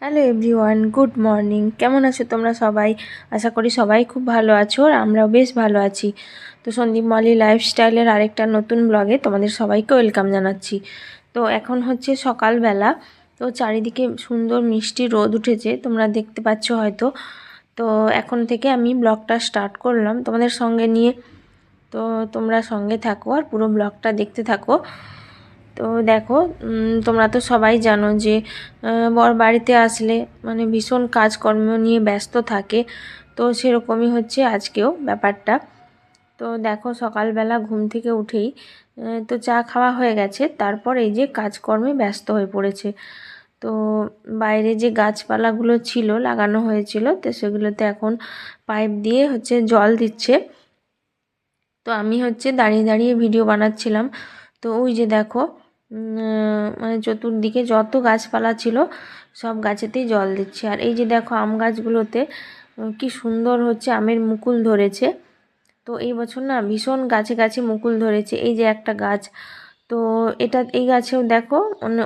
Hello everyone, good morning. কেমন আছো তোমরা সবাই? আশা করি সবাই খুব ভালো আছো, আর আমরাও বেশ ভালো আছি। তো সন্দীপ মলি লাইফস্টাইলের আরেকটা নতুন ব্লগে তোমাদের সবাইকে ওয়েলকাম জানাচ্ছি। তো এখন হচ্ছে সকালবেলা, তো চারিদিকে সুন্দর মিষ্টি রোদ উঠেছে, তোমরা দেখতে পাচ্ছ হয়তো। তো এখন থেকে আমি ব্লগটা স্টার্ট করলাম তোমাদের সঙ্গে নিয়ে। তো তোমরা সঙ্গে থাকো আর পুরো ব্লগটা দেখতে থাকো। তো দেখো, তোমরা তো সবাই জানো যে বর বাড়িতে আসলে মানে ভীষণ কাজকর্ম নিয়ে ব্যস্ত থাকে। তো সেরকমই হচ্ছে আজকেও ব্যাপারটা। তো দেখো, সকালবেলা ঘুম থেকে উঠেই তো চা খাওয়া হয়ে গেছে, তারপর এই যে কাজকর্মে ব্যস্ত হয়ে পড়েছে। তো বাইরে যে গাছপালাগুলো ছিল লাগানো হয়েছিল, তো সেগুলোতে এখন পাইপ দিয়ে হচ্ছে জল দিচ্ছে। তো আমি হচ্ছে দাঁড়িয়ে দাঁড়িয়ে ভিডিও বানাচ্ছিলাম। তো ওই যে দেখো, মানে চতুর্দিকে যত গাছপালা ছিল সব গাছেতেই জল দিচ্ছে। আর এই যে দেখো, আম গাছগুলোতে কি সুন্দর হচ্ছে আমের মুকুল ধরেছে। তো এই বছর না ভীষণ গাছে গাছে মুকুল ধরেছে। এই যে একটা গাছ, তো এই গাছেও দেখো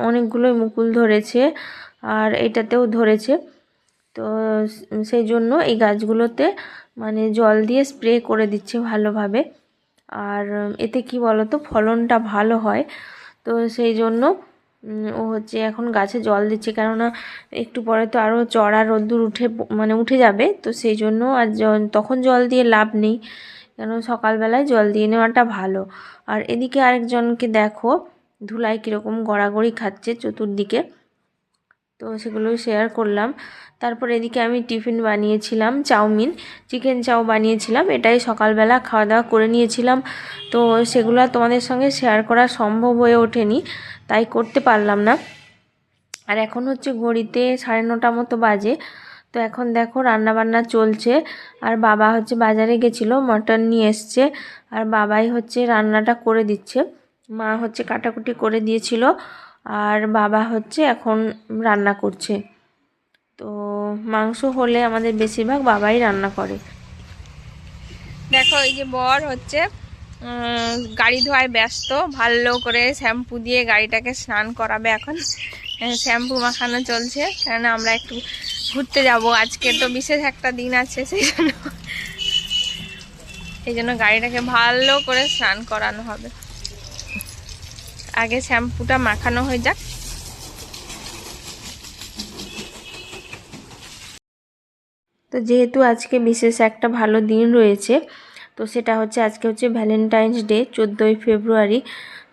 অনেকগুলোই মুকুল ধরেছে, আর এটাতেও ধরেছে। তো সেই জন্য এই গাছগুলোতে মানে জল দিয়ে স্প্রে করে দিচ্ছে ভালোভাবে। আর এতে কি বলো তো, ফলনটা ভালো হয়। তো সেই জন্য ও হচ্ছে এখন গাছে জল দিচ্ছে, কেননা একটু পরে তো আরও চড়া রোদ্দুর উঠে যাবে। তো সেই জন্য আর তখন জল দিয়ে লাভ নেই, কেন সকালবেলায় জল দিয়ে নেওয়াটা ভালো। আর এদিকে আরেকজনকে দেখো, ধুলায় কীরকম গড়াগড়ি খাচ্ছে চতুর্দিকে। তো সেগুলো শেয়ার করলাম। তারপর এদিকে আমি টিফিন বানিয়েছিলাম, চাউমিন, চিকেন চাউ বানিয়েছিলাম। এটাই সকালবেলা খাওয়া দাওয়া করে নিয়েছিলাম। তো সেগুলো তোমাদের সঙ্গে শেয়ার করা সম্ভব হয়ে ওঠেনি, তাই করতে পারলাম না। আর এখন হচ্ছে ঘড়িতে 9:30 মতো বাজে। তো এখন দেখো রান্নাবান্না চলছে। আর বাবা হচ্ছে বাজারে গেছিলো, মটন নিয়ে এসছে, আর বাবাই হচ্ছে রান্নাটা করে দিচ্ছে। মা হচ্ছে কাটাকুটি করে দিয়েছিল, আর বাবা হচ্ছে এখন রান্না করছে। তো মাংস হলে আমাদের বেশিরভাগ বাবাই রান্না করে। দেখো, এই যে বর হচ্ছে গাড়ি ধোয়ায় ব্যস্ত, ভালো করে শ্যাম্পু দিয়ে গাড়িটাকে স্নান করাবে এখন। শ্যাম্পু মাখানো চলছে, কেননা আমরা একটু ঘুরতে যাব আজকে, তো বিশেষ একটা দিন আছে, সেই জন্য গাড়িটাকে ভালো করে স্নান করানো হবে। আগে শ্যাম্পুটা মাখানো হয়ে যাক। তো যেহেতু আজকে বিশেষ একটা ভালো দিন রয়েছে, তো সেটা হচ্ছে আজকে হচ্ছে ভ্যালেন্টাইন্স ডে, 14ই ফেব্রুয়ারি।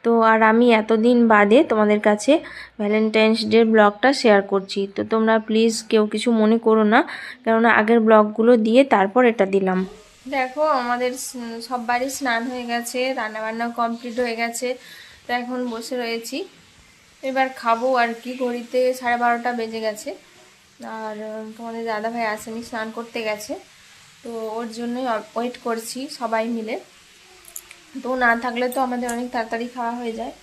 তো আর আমি এতদিন বাদে তোমাদের কাছে ভ্যালেন্টাইন্স ডের ব্লগটা শেয়ার করছি। তো তোমরা প্লিজ কেউ কিছু মনে করো না, কেননা আগের ব্লগগুলো দিয়ে তারপর এটা দিলাম। দেখো, আমাদের সব বাড়ি স্নান হয়ে গেছে, রান্নাবান্না কমপ্লিট হয়ে গেছে। তো এখন বসে রয়েছি, এবার খাবো আর কি। ঘড়িতে 12:30 বেজে গেছে। আর তোমাদের দাদাভাই আসেনি, স্নান করতে গেছে। তো ওর জন্যই ওয়েট করছি সবাই মিলে। তো না থাকলে তো আমাদের অনেক তাড়াতাড়ি খাওয়া হয়ে যায়,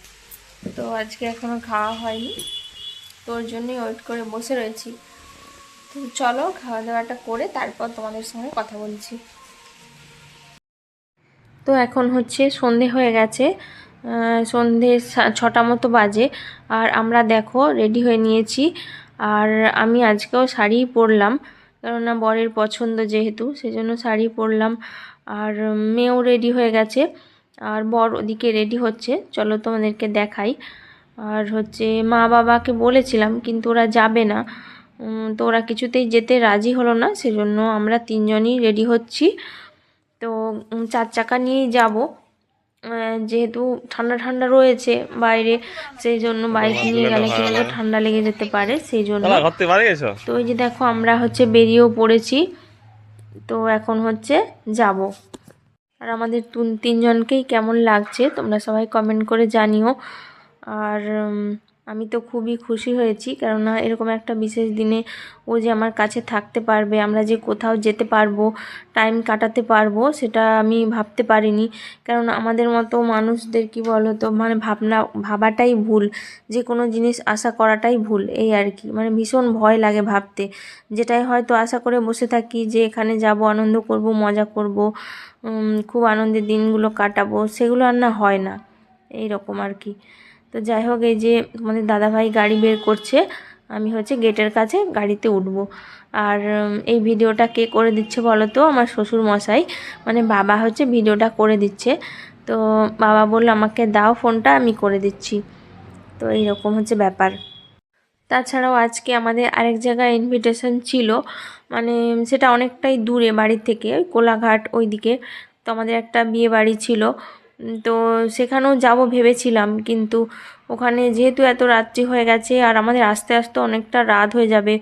তো আজকে এখনও খাওয়া হয়নি, তো ওর জন্যই ওয়েট করে বসে রয়েছি। তো চলো খাওয়া দাওয়াটা করে তারপর তোমাদের সঙ্গে কথা বলছি। তো এখন হচ্ছে সন্ধে হয়ে গেছে, সন্ধে 6টা মতো বাজে। আর আমরা দেখো রেডি হয়ে নিয়েছি। আর আমি আজকেও শাড়ি পরলাম, কেননা বরের পছন্দ যেহেতু, সেজন্য শাড়ি পরলাম। আর মেয়েও রেডি হয়ে গেছে, আর বর ওদিকে রেডি হচ্ছে, চলো তোমাদেরকে দেখাই। আর হচ্ছে মা বাবাকে বলেছিলাম, কিন্তু ওরা যাবে না। তো ওরা কিছুতেই যেতে রাজি হলো না, সেজন্য আমরা 3জনই রেডি হচ্ছি। তো 4 চাকা নিয়েই যাব, যেহেতু ঠান্ডা ঠান্ডা রয়েছে বাইরে, সেই জন্য বাইক নিয়ে গেলে কিন্তু ঠান্ডা লেগে যেতে পারে, সেই জন্য। তো ওই যে দেখো, আমরা হচ্ছে বেরিয়েও পড়েছি। তো এখন হচ্ছে যাব। আর আমাদের 3জনকেই কেমন লাগছে তোমরা সবাই কমেন্ট করে জানিও। আর আমি তো খুবই খুশি হয়েছি, কেননা এরকম একটা বিশেষ দিনে ও যে আমার কাছে থাকতে পারবে, আমরা যে কোথাও যেতে পারবো, টাইম কাটাতে পারবো, সেটা আমি ভাবতে পারিনি। কারণ আমাদের মতো মানুষদের কি বলো তো, মানে ভাবাটাই ভুল, যে কোনো জিনিস আশা করাটাই ভুল, এই আর কি। মানে ভীষণ ভয় লাগে ভাবতে, যেটাই হয়তো আশা করে বসে থাকি যে এখানে যাব, আনন্দ করব, মজা করব, খুব আনন্দের দিনগুলো কাটাবো, সেগুলো আর না হয় না, এই রকম আর কি। তো যাই হোক, এই যে আমাদের দাদাভাই গাড়ি বের করছে, আমি হচ্ছে গেটের কাছে গাড়িতে উঠবো। আর এই ভিডিওটা কে করে দিচ্ছে বলো তো? আমার শ্বশুর মশাই, মানে বাবা হচ্ছে ভিডিওটা করে দিচ্ছে। তো বাবা বললো আমাকে দাও ফোনটা, আমি করে দিচ্ছি। তো এইরকম হচ্ছে ব্যাপার। তাছাড়াও আজকে আমাদের আরেক জায়গায় ইনভিটেশন ছিল, মানে সেটা অনেকটাই দূরে বাড়ির থেকে, ওই কোলাঘাট ওইদিকে। তো আমাদের একটা বিয়ে বাড়ি ছিল, তো সেখানেও যাব ভেবেছিলাম, কিন্তু ওখানে যেহেতু এত রাত্রি হয়ে গেছে আর আমাদের আস্তে আস্তে অনেকটা রাত হয়ে যাবে,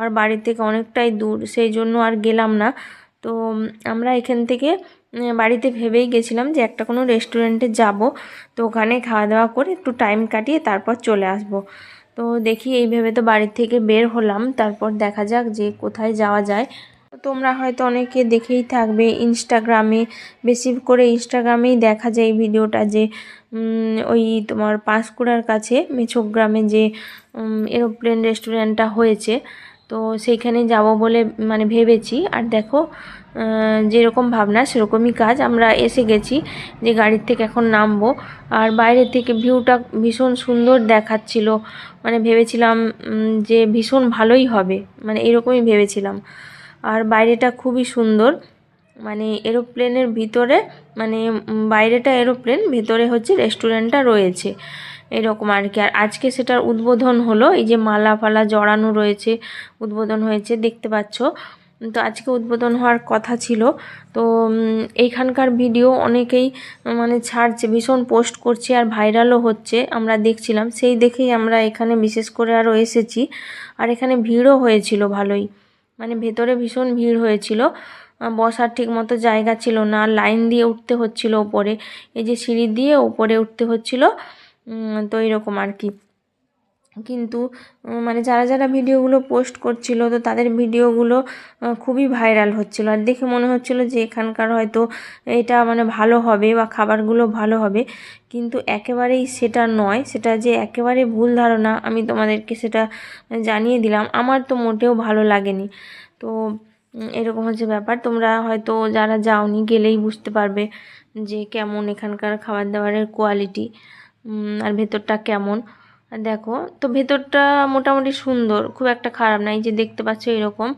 আর বাড়ির থেকে অনেকটাই দূর, সেই জন্য আর গেলাম না। তো আমরা এখান থেকে বাড়িতে ভেবেই গেছিলাম যে একটা কোনো রেস্টুরেন্টে যাব, তো ওখানে খাওয়া দাওয়া করে একটু টাইম কাটিয়ে তারপর চলে আসব। তো দেখি এই ভেবে তো বাড়ির থেকে বের হলাম, তারপর দেখা যাক যে কোথায় যাওয়া যায়। তোমরা হয়তো অনেকে দেখেই থাকবে ইনস্টাগ্রামে, বেশি করে ইনস্টাগ্রামেই দেখা যায় এই ভিডিওটা, যে ওই তোমার পাঁশকুড়ার কাছে মেছক গ্রামে যে এরোপ্লেন রেস্টুরেন্টটা হয়েছে, তো সেইখানে যাব বলে মানে ভেবেছি। আর দেখো যেরকম ভাবনা সেরকমই কাজ, আমরা এসে গেছি, যে গাড়ির থেকে এখন নামবো। আর বাইরে থেকে ভিউটা ভীষণ সুন্দর দেখাচ্ছিল, মানে ভেবেছিলাম যে ভীষণ ভালোই হবে, মানে এরকমই ভেবেছিলাম। আর বাইরেটা খুবই সুন্দর, মানে এরোপ্লেনের ভিতরে, মানে বাইরেটা এরোপ্লেন, ভেতরে হচ্ছে রেস্টুরেন্টটা রয়েছে, এরকম আর কি। আর আজকে সেটার উদ্বোধন হলো, এই যে মালা ফালা জড়ানো রয়েছে, উদ্বোধন হয়েছে দেখতে পাচ্ছ। তো আজকে উদ্বোধন হওয়ার কথা ছিল। তো এইখানকার ভিডিও অনেকেই মানে ছাড়ছে, ভীষণ পোস্ট করছে আর ভাইরালও হচ্ছে, আমরা দেখছিলাম, সেই দেখেই আমরা এখানে বিশেষ করে আরও এসেছি। আর এখানে ভিড়ও হয়েছিল ভালোই, মানে ভেতরে ভীষণ ভিড় হয়েছিল, বসার ঠিক মতো জায়গা ছিল না, লাইন দিয়ে উঠতে হচ্ছিল ওপরে, এই যে সিঁড়ি দিয়ে ওপরে উঠতে হচ্ছিল। তো এরকম আর কি। কিন্তু মানে যারা যারা ভিডিওগুলো পোস্ট করছিল, তো তাদের ভিডিওগুলো খুবই ভাইরাল হচ্ছিল, আর দেখে মনে হচ্ছিল যে এখানকার হয়তো এটা মানে ভালো হবে বা খাবারগুলো ভালো হবে, কিন্তু একেবারেই সেটা নয়। সেটা যে একেবারে ভুল ধারণা, আমি তোমাদেরকে সেটা জানিয়ে দিলাম, আমার তো মোটেও ভালো লাগেনি। তো এরকম হচ্ছে ব্যাপার, তোমরা হয়তো যারা যাওনি গেলেই বুঝতে পারবে যে কেমন এখানকার খাবার দাবারের কোয়ালিটি, আর ভেতরটা কেমন। আর দেখো তো ভেতরটা মোটামুটি সুন্দর, খুব একটা খারাপ না, এই যে দেখতে পাচ্ছ এরকম,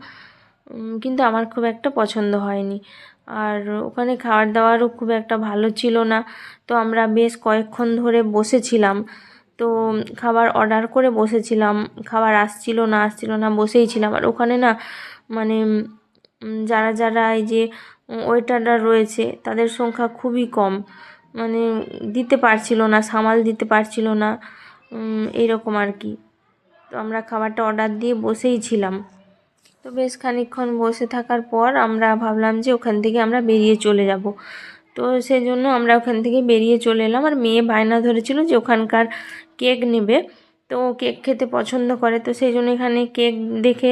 কিন্তু আমার খুব একটা পছন্দ হয়নি। আর ওখানে খাবার দাবারও খুব একটা ভালো ছিল না। তো আমরা বেশ কয়েকক্ষণ ধরে বসেছিলাম, তো খাবার অর্ডার করে বসেছিলাম, খাবার আসছিল না বসেই ছিলাম। আর ওখানে না মানে যারা যারা এই যে ওয়েটাররা রয়েছে তাদের সংখ্যা খুবই কম, মানে দিতে পারছিল না, সামাল দিতে পারছিল না, এইরকম আর কি। তো আমরা খাবারটা অর্ডার দিয়ে বসেই ছিলাম। তো বেশ খানিকক্ষণ বসে থাকার পর আমরা ভাবলাম যে ওখান থেকে আমরা বেরিয়ে চলে যাব। তো সেই জন্য আমরা ওখান থেকে বেরিয়ে চলে এলাম। আর মেয়ে বায়না ধরেছিল যে ওখানকার কেক নেবে, তো ও কেক খেতে পছন্দ করে, তো সেই জন্য এখানে কেক দেখে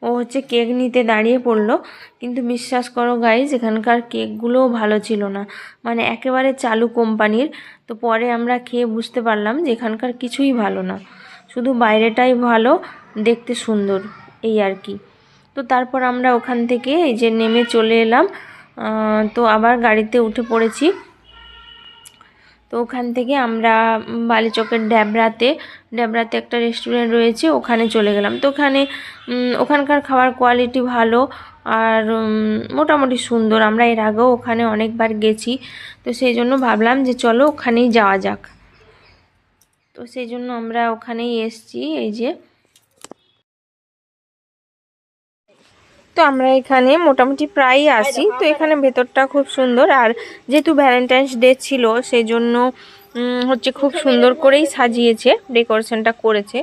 ও হচ্ছে কেক নিতে দাঁড়িয়ে পড়লো। কিন্তু বিশ্বাস করো গাইজ, এখানকার কেকগুলোও ভালো ছিল না, মানে একেবারে চালু কোম্পানির। তো পরে আমরা খেয়ে বুঝতে পারলাম যে এখানকার কিছুই ভালো না, শুধু বাইরেটাই ভালো, দেখতে সুন্দর, এই আর কি। তো তারপর আমরা ওখান থেকে এই যে নেমে চলে এলাম, তো আবার গাড়িতে উঠে পড়েছি। তো ওখান থেকে আমরা বালিচকের ড্যাবরাতে একটা রেস্টুরেন্ট রয়েছে, ওখানে চলে গেলাম। তো ওখানকার খাবার কোয়ালিটি ভালো, আর মোটামুটি সুন্দর, আমরা এর আগেও ওখানে অনেকবার গেছি, তো সেই জন্য ভাবলাম যে চলো ওখানেই যাওয়া যাক। তো সেই জন্য আমরা ওখানেই এসছি, এই যে। তো আমরা এখানে মোটামুটি প্রায়ই আসি, তো এখানে ভেতরটা খুব সুন্দর। আর যেহেতু ভ্যালেন্টাইন্স ডে ছিল, সেই জন্য হচ্ছে খুব সুন্দর করেই সাজিয়েছে, ডেকোরেশনটা করেছে।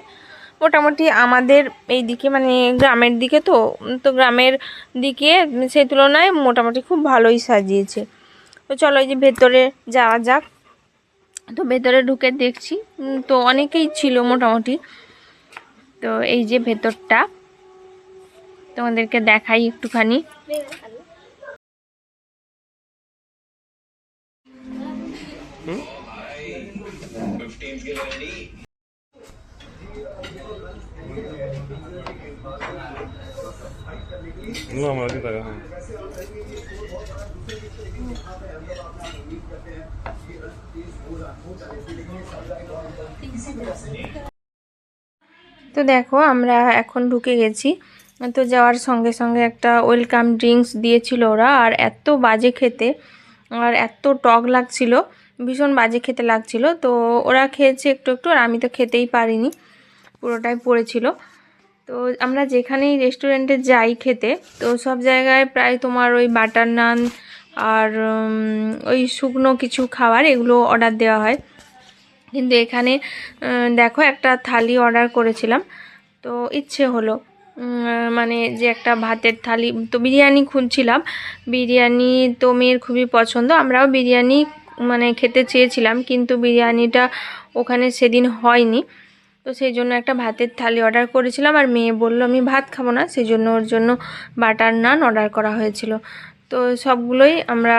মোটামুটি আমাদের এই দিকে মানে গ্রামের দিকে, তো তো গ্রামের দিকে সেই তুলনায় মোটামুটি খুব ভালোই সাজিয়েছে। তো চলো এই যে ভেতরে যাওয়া যাক। তো ভেতরে ঢুকে দেখছি তো অনেকেই ছিল মোটামুটি। তো এই যে ভেতরটা তোমাদেরকে দেখাই একটুখানি। তো দেখো আমরা এখন ঢুকে গেছি। তো যাওয়ার সঙ্গে সঙ্গে একটা ওয়েলকাম ড্রিঙ্কস দিয়েছিল ওরা, আর এত বাজে খেতে আর এত টক লাগছিল, ভীষণ বাজে খেতে লাগছিল। তো ওরা খেয়েছে একটু একটু, আর আমি তো খেতেই পারিনি, পুরোটাই পড়েছিল। তো আমরা যেখানেই রেস্টুরেন্টে যাই খেতে, তো সব জায়গায় প্রায় তোমার ওই বাটার নান আর ওই শুকনো কিছু খাবার এগুলো অর্ডার দেওয়া হয়। কিন্তু এখানে দেখো একটা থালি অর্ডার করেছিলাম, তো ইচ্ছে হলো মানে যে একটা ভাতের থালি, তো বিরিয়ানি খুঁজছিলাম। বিরিয়ানি তো মেয়ের খুবই পছন্দ, আমরাও বিরিয়ানি মানে খেতে চেয়েছিলাম, কিন্তু বিরিয়ানিটা ওখানে সেদিন হয়নি। তো সেই জন্য একটা ভাতের থালি অর্ডার করেছিলাম, আর মেয়ে বললো আমি ভাত খাবো না, সেই জন্য ওর জন্য বাটার নান অর্ডার করা হয়েছিল। তো সবগুলোই আমরা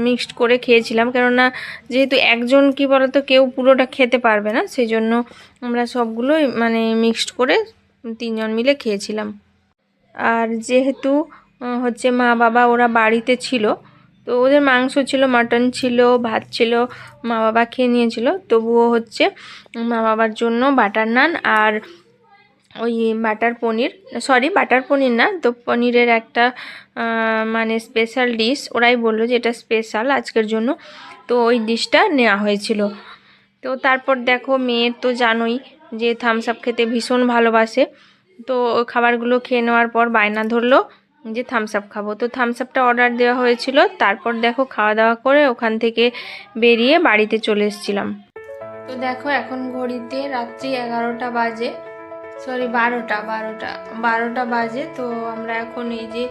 মিক্সড করে খেয়েছিলাম, কেননা যেহেতু একজন কি বলতো কেউ পুরোটা খেতে পারবে না, সেই জন্য আমরা সবগুলোই মানে মিক্সড করে 3জন মিলে খেয়েছিলাম। আর যেহেতু হচ্ছে মা বাবা ওরা বাড়িতে ছিল, তো ওদের মাংস ছিল, মাটন ছিল, ভাত ছিল, মা বাবা খেয়ে নিয়েছিল। তবুও হচ্ছে মা বাবার জন্য বাটার নান আর ওই বাটার পনির, সরি বাটার পনির না, তো পনিরের একটা মানে স্পেশাল ডিশ, ওরাই বললো যে এটা স্পেশাল আজকের জন্য, তো ওই ডিশটা নেওয়া হয়েছিল। তো তারপর দেখো মেয়ের তো জানোই যে থামস আপ খেতে ভীষণ ভালোবাসে, তো খাবারগুলো খেয়ে নেওয়ার পর বায়না ধরলো যে থামস আপ খাবো। তো থামস আপটা অর্ডার দেওয়া হয়েছিল। তারপর দেখো খাওয়া দাওয়া করে ওখান থেকে বেরিয়ে বাড়িতে চলে এসেছিলাম। তো দেখো এখন ঘড়িতে রাত্রি 11টা বাজে, সরি 12টা বাজে। তো আমরা এখন এই যে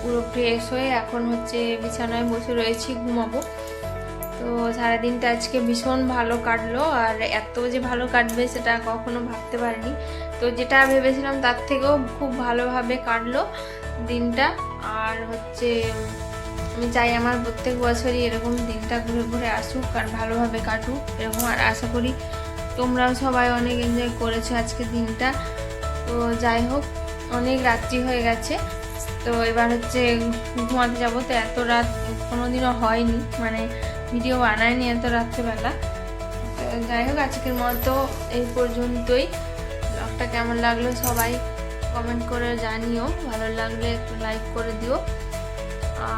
পুরো ফ্রেশ হয়ে এখন হচ্ছে বিছানায় বসে রয়েছি, ঘুমাবো। তো সারাদিনটা আজকে ভীষণ ভালো কাটলো, আর এত যে ভালো কাটবে সেটা কখনো ভাবতে পারিনি। তো যেটা ভেবেছিলাম তার থেকেও খুব ভালোভাবে কাটলো দিনটা। আর হচ্ছে আমি চাই আমার প্রত্যেক বছরই এরকম দিনটা ঘুরে ঘুরে আসুক আর ভালোভাবে কাটুক এরকম, আর আশা করি তোমরাও সবাই অনেক এনজয় করেছো আজকের দিনটা। তো যাই হোক, অনেক রাত্রি হয়ে গেছে, তো এবার হচ্ছে ঘুমাতে যাবো। তো এত রাত কোনোদিনও হয়নি, মানে ভিডিও বানায়নি এত রাত্রেবেলা। তো যাই হোক, আজকের মতো এই পর্যন্তই। ব্লগটা কেমন লাগলো সবাই কমেন্ট করে জানিও, ভালো লাগলে একটু লাইক করে দিও,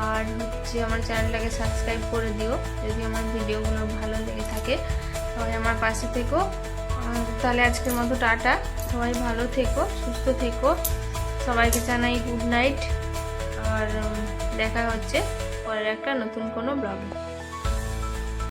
আর হচ্ছে আমার চ্যানেলটাকে সাবস্ক্রাইব করে দিও যদি আমার ভিডিওগুলো ভালো লেগে থাকে। সবাই আমার পাশে থেকো। তাহলে আজকের মতো টাটা, সবাই ভালো থেকো, সুস্থ থেকো, সবাইকে জানাই গুড নাইট। আর দেখা হচ্ছে পরের একটা নতুন কোনো ব্লগে।